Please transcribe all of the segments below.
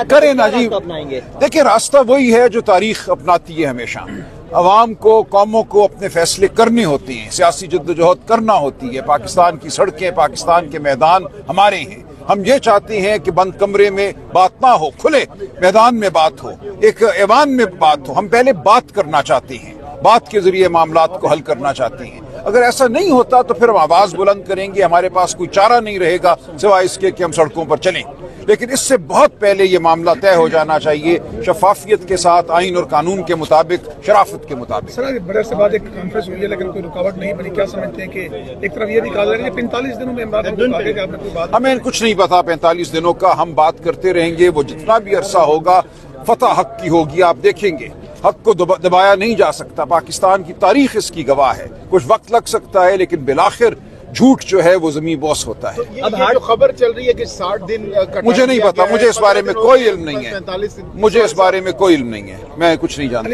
کریں نا جی. دیکھیں راستہ وہی ہے جو تاریخ اپناتی ہے ہمیشہ. عوام کو قوموں کو اپنے فیصلے کرنے ہوتے ہیں, سیاسی جدوجہد کرنا ہوتی ہے. پاکستان کی سڑکیں پاکستان کے میدان ہمارے ہیں. ہم یہ چاہتے ہیں کہ بند کمرے میں بات نہ ہو, کھلے میدان میں بات ہو, ایک ایوان میں بات ہو. ہم پہلے بات کرنا چاہتے ہیں, بات کے ذریعے معاملات کو حل کرنا چاہتے ہیں. اگر ایسا نہیں ہوتا تو پھر ہم آواز بلند کریں گے. ہمارے پاس کوئی چارہ نہیں رہے گا سوائے اس کے کہ ہم سڑکوں پر چلیں. لیکن اس سے بہت پہلے یہ معاملہ طے ہو جانا چاہیے, شفافیت کے ساتھ, آئین اور قانون کے مطابق, شرافت کے مطابق. سر بڑے سے بعد ایک کانفرنس ہوئی ہے لیکن کوئی رکاوٹ نہیں بنی. کیا سمجھتے ہیں کہ ایک طرف یہ بھی کہا جا رہا ہے کہ 45 دنوں میں ہمیں کچھ نہیں پتا 45 دنوں کا. ہم بات کرتے رہیں گے. وہ جتنا بھی عرصہ ہوگا فتح حق کی ہوگی. آپ دیکھیں گے حق کو دبایا نہیں جا سکتا. پاکستان کی تاریخ اس کی گواہ ہے. کچھ وقت لگ سکتا ہے لیکن بالآخر جھوٹ جو ہے وہ زمین بوس ہوتا ہے. اب جو خبر چل رہی ہے کہ 60 دن مجھے نہیں پتا, مجھے اس بارے میں کوئی علم نہیں ہے. مجھے اس بارے میں کوئی علم نہیں ہے, میں کچھ نہیں جانتا.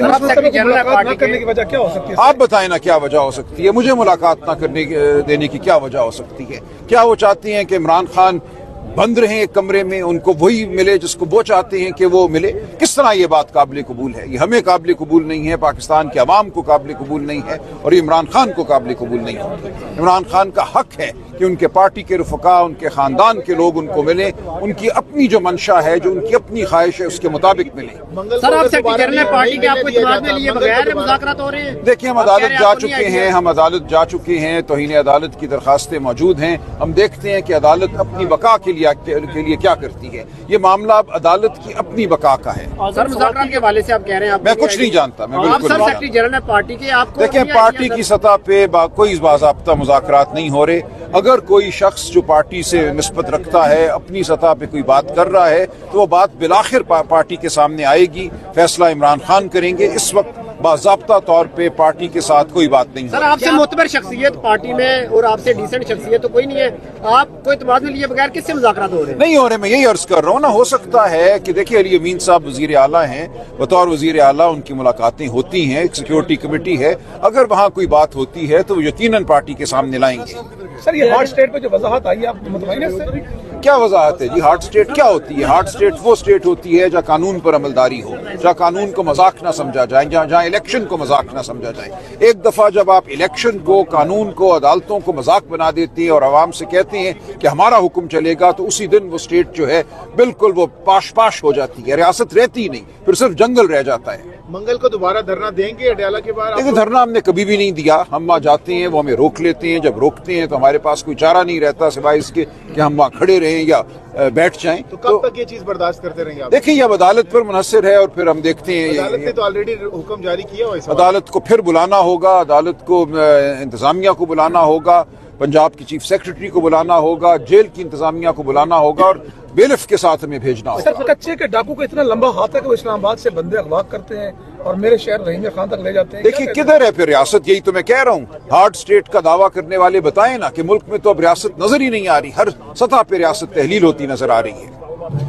آپ بتائیں نا کیا وجہ ہو سکتی ہے. مجھے ملاقات نہ کرنے دینے کی کیا وجہ ہو سکتی ہے. کیا وہ چاہتے ہیں کہ عمران خان بند رہیں ایک کمرے میں, ان کو وہی ملے جس کو وہ چاہتے ہیں کہ وہ ملے؟ کس طرح یہ بات قابل قبول ہے؟ یہ ہمیں قابل قبول نہیں ہے, پاکستان کے عوام کو قابل قبول نہیں ہے, اور یہ عمران خان کو قابل قبول نہیں ہے. عمران خان کا حق ہے کہ ان کے پارٹی کے رفقا, ان کے خاندان کے لوگ ان کو ملیں. ان کی اپنی جو منشا ہے, جو ان کی اپنی خواہش ہے, اس کے مطابق ملیں. سر آپ پارٹی کے آپ کو اعتماد میں لیے بغیر مذاکرات ہو رہے ہیں؟ دیکھیں ہم عدالت جا چکے ہیں, ہم عدالت جا چکے ہیں. توہین عدالت کی درخواستیں موجود ہیں. ہم دیکھتے ہیں کہ عدالت اپنی بقا کے لیے کیا کرتی ہے. یہ معاملہ اب عدالت کی اپنی بقا کا ہے. سر مذاکرات کے حوالے سے آپ کہہ رہے ہیں, میں کچھ نہیں جانتا. میں بالکل نہیں سیکرٹری جنرل پارٹی کے آپ کو دیکھیں پارٹی کی سطح پہ کوئی باضابطہ مذاکرات نہیں ہو رہے. اگر کوئی شخص جو پارٹی سے نسبت رکھتا ہے اپنی سطح پہ کوئی بات کر رہا ہے تو وہ بات بالآخر پارٹی کے سامنے آئے گی. فیصلہ عمران خان کریں گے. اس وقت باضابطہ طور پہ پارٹی کے ساتھ کوئی بات نہیں. سر آپ سے معتبر شخصیت پارٹی میں اور آپ سے ڈیسنٹ شخصیت تو کوئی نہیں ہے, آپ کو اعتماد میں لیے بغیر کس سے مذاکرات ہو رہے ہیں؟ نہیں ہو رہے. میں یہی عرض کر رہا ہوں نا, ہو سکتا ہے کہ دیکھیے علی امین صاحب وزیر اعلیٰ ہیں, بطور وزیر اعلیٰ ان کی ملاقاتیں ہوتی ہیں. ایک سیکیورٹی کمیٹی ہے, اگر وہاں کوئی بات ہوتی ہے تو وہ یقیناً پارٹی کے سامنے لائیں گے. سر یہ ہارڈ اسٹیٹ پہ جو وضاحت آئی ہے آپ مطمئن ہیں اس سے؟ کیا وضاحت ہے جی؟ ہارڈ اسٹیٹ کیا ہوتی ہے؟ ہارڈ اسٹیٹ وہ اسٹیٹ ہوتی ہے جہاں قانون پر عملداری ہو, جہاں قانون کو مذاق نہ سمجھا جائے, جہاں الیکشن کو مذاق نہ سمجھا جائے. ایک دفعہ جب آپ الیکشن کو, قانون کو, عدالتوں کو مذاق بنا دیتے ہیں اور عوام سے کہتے ہیں کہ ہمارا حکم چلے گا, تو اسی دن وہ اسٹیٹ جو ہے بالکل وہ پاش ہو جاتی ہے. ریاست رہتی ہی نہیں, پھر صرف جنگل رہ جاتا ہے. منگل کو دوبارہ دھرنا دیں گے اڈیالہ کے بعد؟ دیکھیں دھرنا ہم نے کبھی بھی نہیں دیا. ہم وہاں جاتے ہیں, وہ ہمیں روک لیتے ہیں. جب روکتے ہیں تو ہمارے پاس کوئی چارہ نہیں رہتا سوائے اس کے کہ ہم وہاں کھڑے رہیں یا بیٹھ جائیں. تو کب تک یہ چیز برداشت کرتے رہیں گے آپ؟ دیکھیں یہ اب عدالت پر منحصر ہے, اور پھر ہم دیکھتے ہیں. عدالت نے تو آلریڈی حکم جاری کیا ہوا ہے. عدالت کو پھر بلانا ہوگا, عدالت کو انتظامیہ کو بلانا ہوگا, پنجاب کی چیف سیکرٹری کو بلانا ہوگا, جیل کی انتظامیہ کو بلانا ہوگا, اور بیلف کے ساتھ ہمیں بھیجنا ہوگا. سر کچے کے ڈاکو کا اتنا لمبا ہاتھ ہے کہ وہ اسلام آباد سے بندے اغوا کرتے ہیں اور میرے شہر رحیم خان تک لے جاتے ہیں. دیکھیں کدھر ہے پھر ریاست؟ یہی تو میں کہہ رہا ہوں. ہارڈ اسٹیٹ کا دعویٰ کرنے والے بتائیں نا کہ ملک میں تو اب ریاست نظر ہی نہیں آ رہی. ہر سطح پہ ریاست تحلیل ہوتی نظر آ رہی ہے,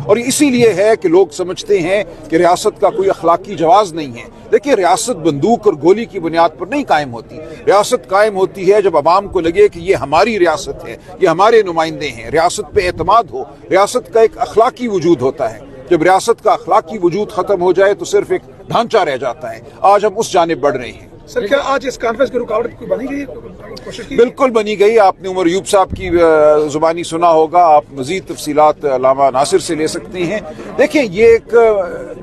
اور اسی لیے ہے کہ لوگ سمجھتے ہیں کہ ریاست کا کوئی اخلاقی جواز نہیں ہے. دیکھیں ریاست بندوق اور گولی کی بنیاد پر نہیں قائم ہوتی. ریاست قائم ہوتی ہے جب عوام کو لگے کہ یہ ہماری ریاست ہے, یہ ہمارے نمائندے ہیں, ریاست پہ اعتماد ہو. ریاست کا ایک اخلاقی وجود ہوتا ہے. جب ریاست کا اخلاقی وجود ختم ہو جائے تو صرف ایک ڈھانچہ رہ جاتا ہے. آج ہم اس جانب بڑھ رہے ہیں. سر کیا آج اس کانفرنس کی رکاوٹ کوئی بنی گئی؟ بالکل بنی گئی. آپ نے عمر ایوب صاحب کی زبانی سنا ہوگا, آپ مزید تفصیلات علامہ ناصر سے لے سکتے ہیں. دیکھیں یہ ایک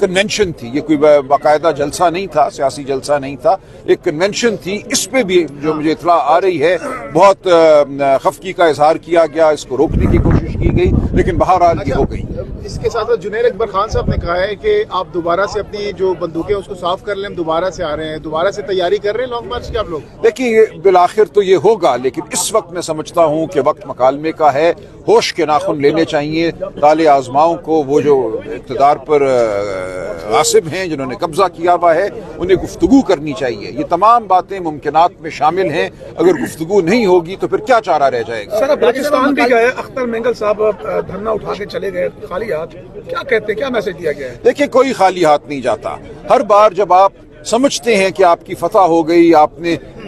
کنونشن تھی, یہ کوئی باقاعدہ جلسہ نہیں تھا, سیاسی جلسہ نہیں تھا, ایک کنونشن تھی. اس پہ بھی جو مجھے اطلاع آ رہی ہے بہت خفگی کا اظہار کیا گیا, اس کو روکنے کی کوشش کی گئی, لیکن بہرحال یہ ہو گئی. اس کے ساتھ جنید اکبر خان صاحب نے کہا ہے کہ آپ دوبارہ سے اپنی جو بندوقیں اس کو صاف کر لیں, ہم دوبارہ سے آ رہے ہیں, دوبارہ سے تیاری کر رہے ہیں لانگ مارچ کی آپ لوگ؟ دیکھیے بالآخر تو یہ ہوگا, لیکن اس وقت میں سمجھتا ہوں کہ وقت مکالمے کا ہے. ہوش کے ناخن لینے چاہیے طالع آزماؤں کو. وہ جو اقتدار پر غاصب ہیں, جنہوں نے قبضہ کیا ہوا ہے, انہیں گفتگو کرنی چاہیے. یہ تمام باتیں ممکنات میں شامل ہیں. اگر گفتگو نہیں ہوگی تو پھر کیا چارہ رہ جائے گا؟ سر بلوچستان بھی گئے, اختر مینگل صاحب دھرنا اٹھا کے چلے گئے خالی ہاتھ, کیا کہتے ہیں, کیا میسج دیا گیا ہے؟ دیکھیں کوئی خالی ہاتھ نہیں جاتا. ہر بار جب آپ سمجھتے ہیں کہ آپ کی فتح ہو گئی, آپ نے